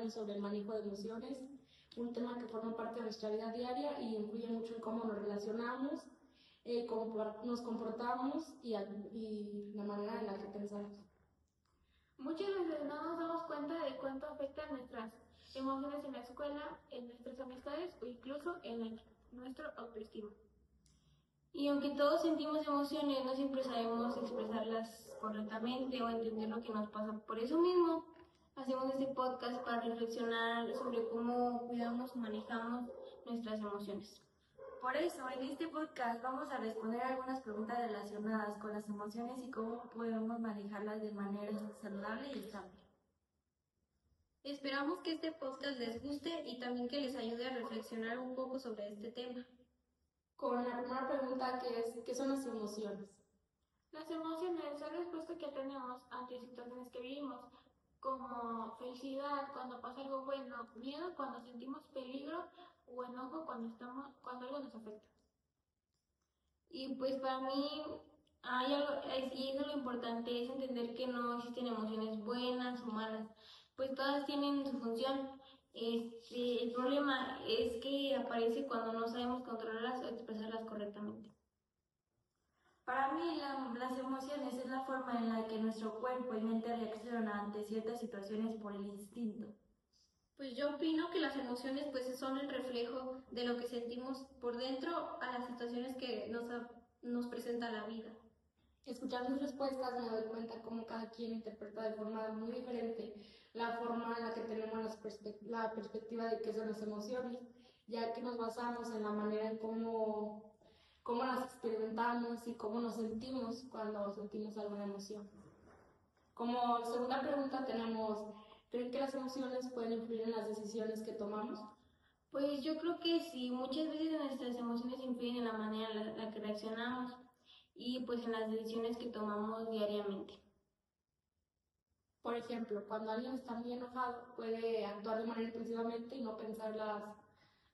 hablaremos sobre el manejo de emociones, un tema que forma parte de nuestra vida diaria y influye mucho en cómo nos relacionamos, cómo nos comportamos y la manera en la que pensamos. Muchas veces no nos damos cuenta de cuánto afectan nuestras emociones en la escuela, en nuestras amistades o incluso en nuestro autoestima. Y aunque todos sentimos emociones, no siempre sabemos expresarlas correctamente o entender lo que nos pasa. Por eso mismo, hacemos este podcast para reflexionar sobre cómo cuidamos y manejamos nuestras emociones. Por eso, en este podcast vamos a responder algunas preguntas relacionadas con las emociones y cómo podemos manejarlas de manera saludable y estable. Esperamos que este podcast les guste y también que les ayude a reflexionar un poco sobre este tema. Con la primera pregunta, que es, ¿qué son las emociones? Las emociones son la respuesta que tenemos ante situaciones que vivimos, como felicidad cuando pasa algo bueno, miedo cuando sentimos peligro o enojo cuando algo nos afecta. Y pues para mí hay algo, y eso lo importante es entender que no existen emociones buenas o malas, pues todas tienen su función. El problema es que aparece cuando no sabemos controlarlas o expresarlas correctamente. Para mí, las emociones es la forma en la que nuestro cuerpo y mente reaccionan ante ciertas situaciones por el instinto. Pues yo opino que las emociones pues son el reflejo de lo que sentimos por dentro a las situaciones que nos presenta la vida. Escuchando sus respuestas me doy cuenta cómo cada quien interpreta de forma muy diferente la forma en la que tenemos la perspectiva de qué son las emociones, ya que nos basamos en la manera en cómo las experimentamos y cómo nos sentimos cuando sentimos alguna emoción. Como segunda pregunta tenemos, ¿creen que las emociones pueden influir en las decisiones que tomamos? Pues yo creo que sí, muchas veces nuestras emociones influyen en la manera en la que reaccionamos y pues en las decisiones que tomamos diariamente. Por ejemplo, cuando alguien está muy enojado puede actuar de manera impulsivamente y no pensar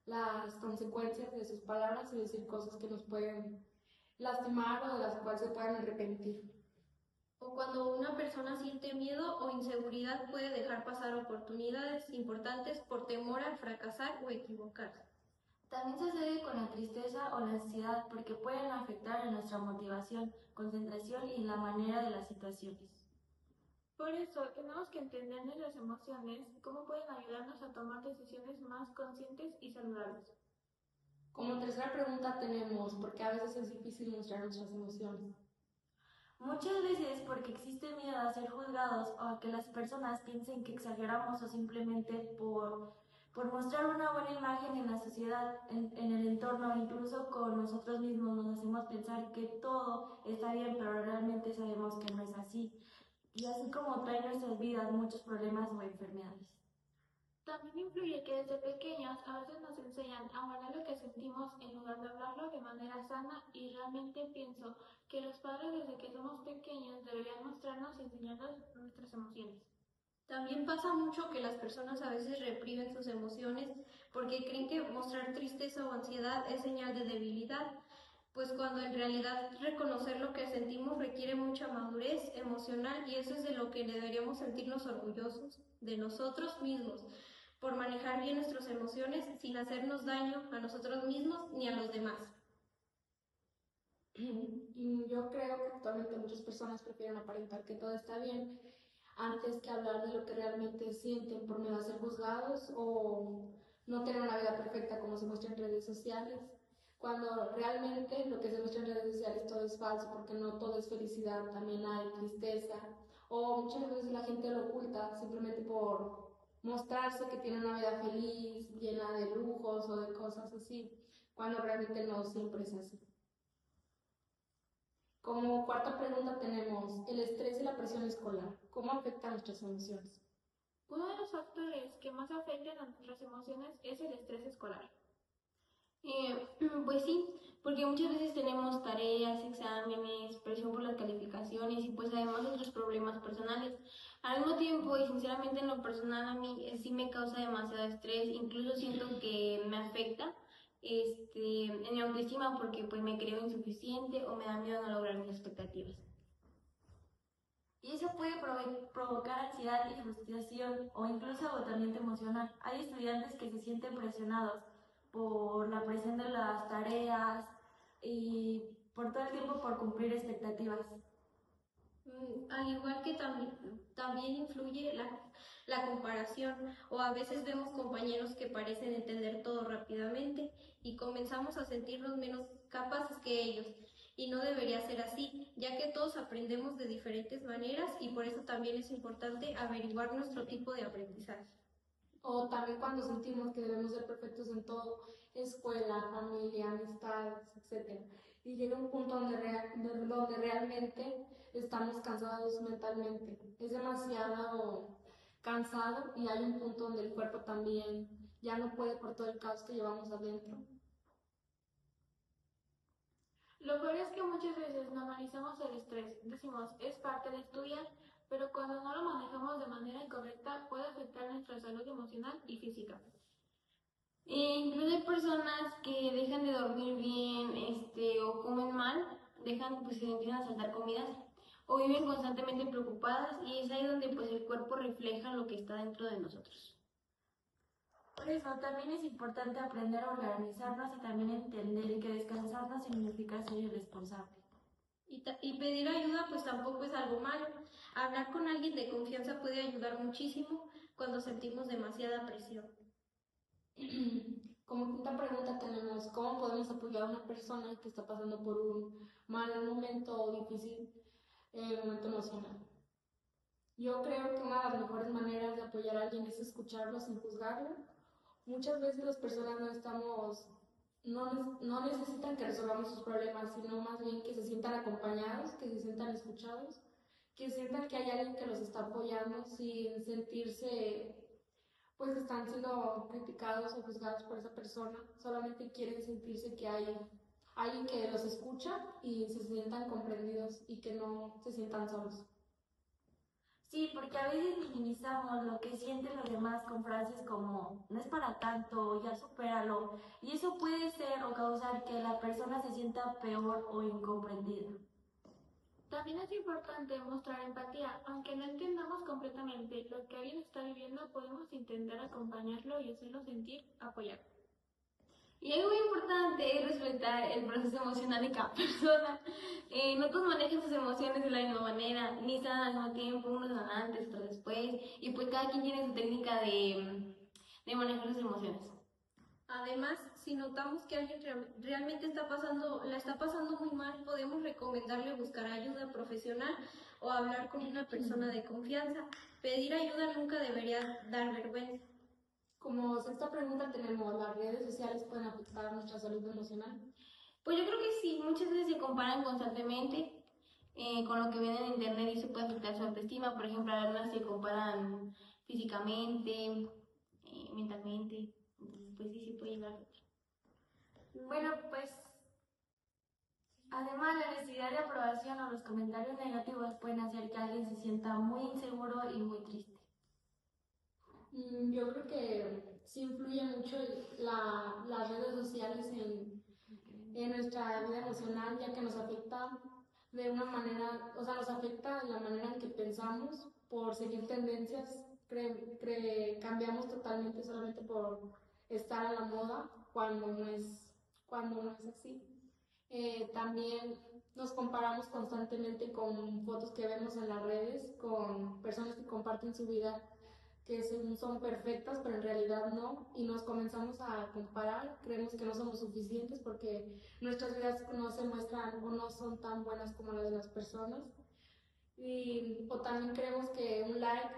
las consecuencias de sus palabras y decir cosas que nos pueden lastimar o de las cuales se puedan arrepentir. O cuando una persona siente miedo o inseguridad puede dejar pasar oportunidades importantes por temor a fracasar o equivocarse. También sucede con la tristeza o la ansiedad porque pueden afectar a nuestra motivación, concentración y la manera de las situaciones. Por eso tenemos que entender nuestras emociones, cómo pueden ayudarnos a tomar decisiones más conscientes y saludables. Como tercera pregunta tenemos, ¿por qué a veces es difícil mostrar nuestras emociones? Muchas veces porque existe miedo a ser juzgados o a que las personas piensen que exageramos o simplemente por mostrar una buena imagen en la sociedad, en el entorno, incluso con nosotros mismos nos hacemos pensar que todo está bien, pero realmente sabemos que no es así. Y así como trae nuestras vidas muchos problemas o enfermedades. También influye que desde pequeños a veces nos enseñan a guardar lo que sentimos en lugar de hablarlo de manera sana y realmente pienso que los padres desde que somos pequeños deberían mostrarnos y enseñarnos nuestras emociones. También pasa mucho que las personas a veces reprimen sus emociones porque creen que mostrar tristeza o ansiedad es señal de debilidad, pues cuando en realidad reconocer lo que sentimos requiere mucha madurez emocional y eso es de lo que deberíamos sentirnos orgullosos de nosotros mismos, por manejar bien nuestras emociones sin hacernos daño a nosotros mismos ni a los demás. Yo creo que actualmente muchas personas prefieren aparentar que todo está bien antes que hablar de lo que realmente sienten por miedo a ser juzgados o no tener una vida perfecta como se muestra en redes sociales, cuando realmente lo que se muestra en redes sociales todo es falso porque no todo es felicidad, también hay tristeza o muchas veces la gente lo oculta simplemente por mostrarse que tiene una vida feliz, llena de lujos o de cosas así, cuando realmente no siempre es así. Como cuarta pregunta tenemos el estrés y la presión escolar. ¿Cómo afectan nuestras emociones? Uno de los factores que más afectan a nuestras emociones es el estrés escolar. Pues sí, porque muchas veces tenemos tareas, exámenes, presión por las calificaciones y pues además otros problemas personales. Al mismo tiempo y sinceramente en lo personal a mí sí me causa demasiado estrés, incluso siento que me afecta en mi autoestima porque pues me creo insuficiente o me da miedo no lograr mis expectativas. Y eso puede provocar ansiedad y frustración o incluso agotamiento emocional. Hay estudiantes que se sienten presionados por la presión de las tareas y por todo el tiempo por cumplir expectativas. Al igual que también influye la comparación, o a veces vemos compañeros que parecen entender todo rápidamente y comenzamos a sentirnos menos capaces que ellos. Y no debería ser así, ya que todos aprendemos de diferentes maneras y por eso también es importante averiguar nuestro tipo de aprendizaje. O también cuando sentimos que debemos ser perfectos en todo, escuela, familia, amistades, etc. Y llega un punto donde realmente estamos cansados mentalmente. Es demasiado cansado y hay un punto donde el cuerpo también ya no puede por todo el caos que llevamos adentro. Lo peor es que muchas veces normalizamos el estrés, decimos es parte de estudiar, pero cuando no lo manejamos de manera incorrecta puede afectar nuestra salud emocional y física. Incluso hay personas que dejan de dormir bien, o comen mal, pues se empiezan a saltar comidas, o viven constantemente preocupadas, y es ahí donde pues el cuerpo refleja lo que está dentro de nosotros. Por eso también es importante aprender a organizarnos y también entender que descansar no significa ser irresponsable. Y pedir ayuda pues tampoco es algo malo. Hablar con alguien de confianza puede ayudar muchísimo cuando sentimos demasiada presión. Como quinta pregunta tenemos, ¿cómo podemos apoyar a una persona que está pasando por un mal momento o difícil momento emocional? Yo creo que una de las mejores maneras de apoyar a alguien es escucharlo sin juzgarlo. Muchas veces las personas no necesitan que resolvamos sus problemas, sino más bien que se sientan acompañados, que se sientan escuchados, que sientan que hay alguien que los está apoyando sin sentirse pues están siendo criticados o juzgados por esa persona, solamente quieren sentirse que hay alguien que los escucha y se sientan comprendidos y que no se sientan solos. Sí, porque a veces minimizamos lo que sienten los demás con frases como no es para tanto, ya supéralo, y eso puede ser o causar que la persona se sienta peor o incomprendida. También es importante mostrar empatía, aunque no entendamos completamente lo que alguien está viviendo, podemos intentar acompañarlo y hacerlo sentir apoyado. Y algo muy importante es respetar el proceso emocional de cada persona. No todos manejan sus emociones de la misma manera, ni están al mismo tiempo, unos van antes, otros después, y pues cada quien tiene su técnica de manejar sus emociones. Además, si notamos que alguien realmente la está pasando muy mal, podemos recomendarle buscar ayuda profesional o hablar con una persona de confianza. Pedir ayuda nunca debería dar vergüenza. Como sexta pregunta tenemos, ¿las redes sociales pueden afectar nuestra salud emocional? Pues yo creo que sí, muchas veces se comparan constantemente con lo que ven en internet y eso puede afectar su autoestima. Por ejemplo, algunas se comparan físicamente, mentalmente, pues sí, puede llegar a afectar. Bueno, pues además la necesidad de aprobación o los comentarios negativos pueden hacer que alguien se sienta muy inseguro y muy triste. Yo creo que sí influye mucho las redes sociales en nuestra vida emocional, ya que nos afecta de una manera, o sea, nos afecta en la manera en que pensamos por seguir tendencias, cambiamos totalmente solamente por estar a la moda cuando no es así. También nos comparamos constantemente con fotos que vemos en las redes, con personas que comparten su vida que según son perfectas, pero en realidad no, y nos comenzamos a comparar, creemos que no somos suficientes porque nuestras vidas no se muestran o no son tan buenas como las de las personas, o también creemos que un like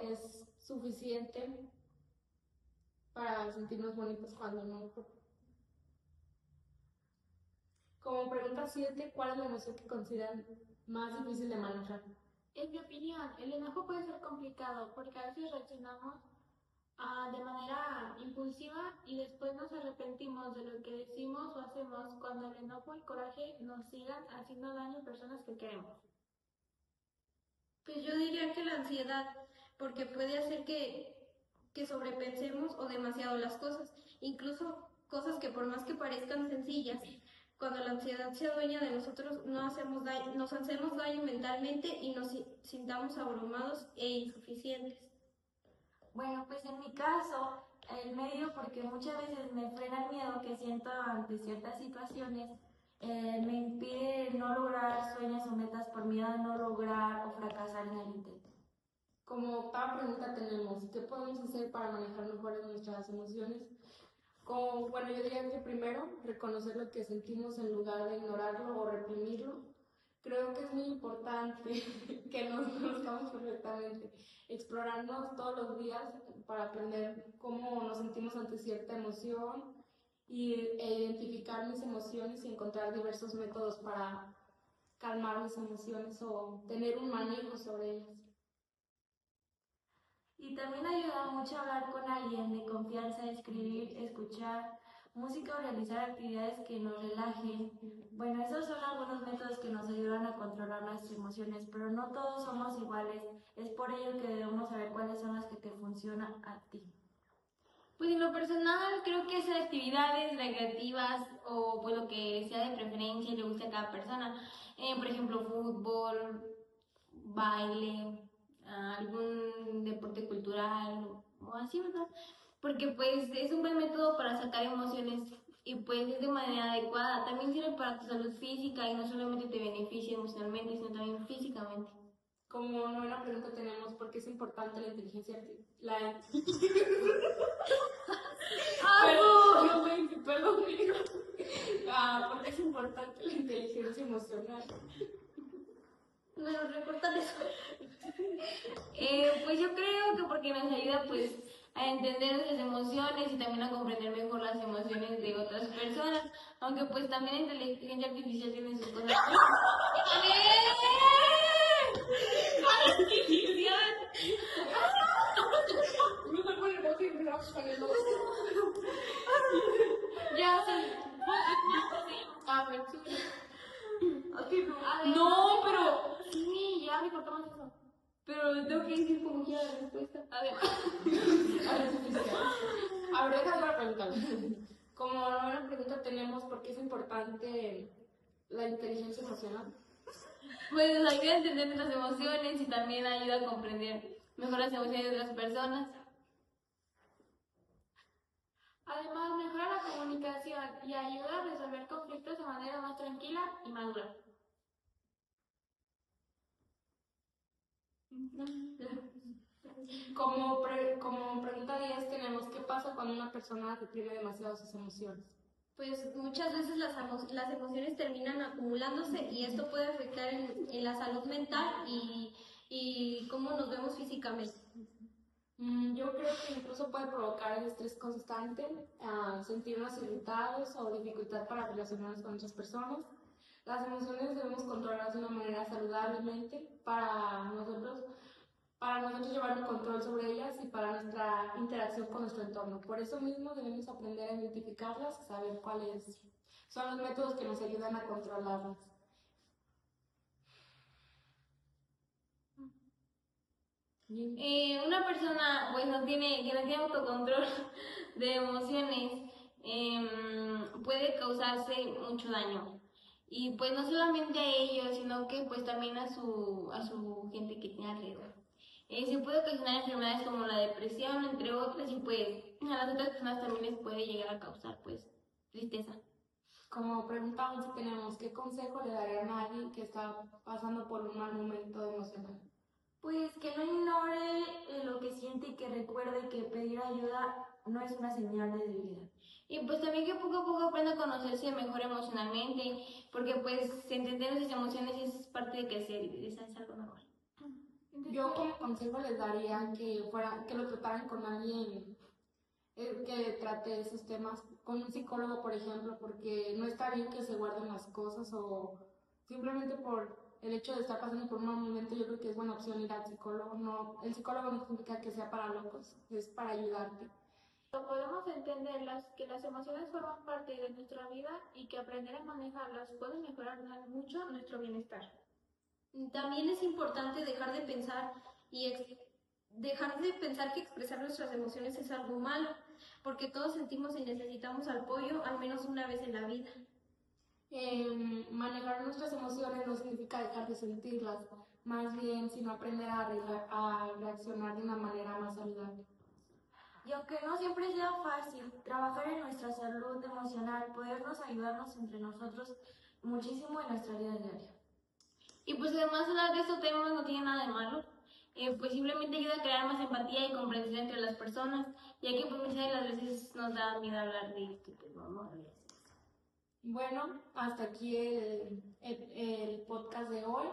es suficiente para sentirnos bonitos cuando no. Como pregunta 7, ¿cuál es la emoción que consideran más difícil de manejar? En mi opinión, el enojo puede ser complicado porque a veces reaccionamos de manera impulsiva y después nos arrepentimos de lo que decimos o hacemos cuando el enojo y el coraje nos sigan haciendo daño a personas que queremos. Pues yo diría que la ansiedad, porque puede hacer que sobrepensemos o demasiado las cosas, incluso cosas que por más que parezcan sencillas, Cuando la ansiedad se adueña de nosotros, nos hacemos daño mentalmente y nos sintamos abrumados e insuficientes. Bueno, pues en mi caso, el medio, porque muchas veces me frena el miedo que siento ante ciertas situaciones, me impide no lograr sueños o metas por miedo a no lograr o fracasar en el intento. Como octava pregunta tenemos, ¿qué podemos hacer para manejar mejor nuestras emociones? Bueno, yo diría que primero, reconocer lo que sentimos en lugar de ignorarlo o reprimirlo. Creo que es muy importante que nos conozcamos perfectamente, explorarnos todos los días para aprender cómo nos sentimos ante cierta emoción e identificar mis emociones y encontrar diversos métodos para calmar mis emociones o tener un manejo sobre ellas. Y también ayuda mucho hablar con alguien de confianza, escribir, escuchar música o realizar actividades que nos relajen. Bueno, esos son algunos métodos que nos ayudan a controlar nuestras emociones, pero no todos somos iguales. Es por ello que debemos saber cuáles son las que te funcionan a ti. Pues en lo personal creo que hacer actividades recreativas o pues lo que sea de preferencia y le guste a cada persona. Por ejemplo, fútbol, baile, algún deporte cultural o así, ¿verdad? Porque pues es un buen método para sacar emociones y pues es de manera adecuada. También sirve para tu salud física y no solamente te beneficia emocionalmente, sino también físicamente. Como novena pregunta tenemos, ¿por qué es importante la inteligencia artificial? Perdón. ¿Por qué es importante la inteligencia emocional? Bueno, recortar eso. Pues yo creo que porque nos ayuda pues a entender nuestras emociones y también a comprender mejor las emociones de otras personas, aunque pues también la inteligencia artificial tiene sus cosas. Ya sé. A ver, sí. No, pero Sí, ya recortamos eso. tengo que decir como quiera la respuesta. A ver, déjame la pregunta. Como novena pregunta tenemos, ¿por qué es importante la inteligencia emocional? Pues nos ayuda a entender nuestras emociones y también ayuda a comprender mejor las emociones de otras personas. Además, mejora la comunicación y ayuda a resolver conflictos de manera más tranquila y madura. Como pregunta 10 tenemos, ¿qué pasa cuando una persona reprime demasiado sus emociones? Pues muchas veces las emociones terminan acumulándose y esto puede afectar en la salud mental y cómo nos vemos físicamente. Yo creo que incluso puede provocar el estrés constante, sentirnos irritados o dificultad para relacionarnos con otras personas. Las emociones debemos controlarlas de una manera saludablemente para nosotros llevar un control sobre ellas y para nuestra interacción con nuestro entorno. Por eso mismo debemos aprender a identificarlas y saber cuáles son los métodos que nos ayudan a controlarlas. Una persona pues que no tiene autocontrol de emociones puede causarse mucho daño. Y pues no solamente a ellos, sino que pues también a su gente que tiene alrededor. Se puede ocasionar enfermedades como la depresión, entre otras, y pues a las otras personas también les puede llegar a causar pues tristeza. Como pregunta 11 tenemos, ¿qué consejo le darían a alguien que está pasando por un mal momento emocional? Pues que no ignore lo que siente y que recuerde que pedir ayuda no es una señal de debilidad. Y pues también que poco a poco aprenda a conocerse mejor emocionalmente, porque pues entender nuestras emociones es parte de crecer y es algo normal. Yo como consejo les daría que lo trataran con alguien que trate esos temas, con un psicólogo por ejemplo, porque no está bien que se guarden las cosas o simplemente por el hecho de estar pasando por un mal momento. Yo creo que es buena opción ir al psicólogo. No, el psicólogo no significa que sea para locos, es para ayudarte. Podemos entender que las emociones forman parte de nuestra vida y que aprender a manejarlas puede mejorar mucho nuestro bienestar. También es importante dejar de pensar que expresar nuestras emociones es algo malo, porque todos sentimos y necesitamos apoyo al menos una vez en la vida. Manejar nuestras emociones no significa dejar de sentirlas, más bien sino aprender a reaccionar de una manera más saludable. Y aunque no siempre sea fácil, trabajar en nuestra salud emocional, podernos ayudarnos entre nosotros muchísimo en nuestra vida diaria. Y pues además hablar de estos temas no tiene nada de malo, pues simplemente ayuda a crear más empatía y comprensión entre las personas, ya que pues muchas de las veces nos da miedo hablar de esto, pues no. Bueno, hasta aquí el podcast de hoy.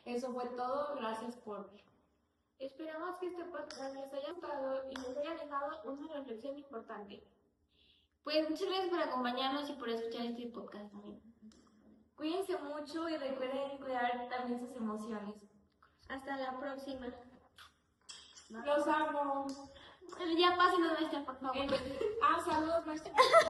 Eso fue todo. Gracias por... Esperamos que este podcast les haya gustado y les haya dejado una reflexión importante. Pues muchas gracias por acompañarnos y por escuchar este podcast también. Cuídense mucho y recuerden cuidar también sus emociones. Hasta la próxima. Los amo. Ya pásenos, maestra, por favor. Saludos, maestra.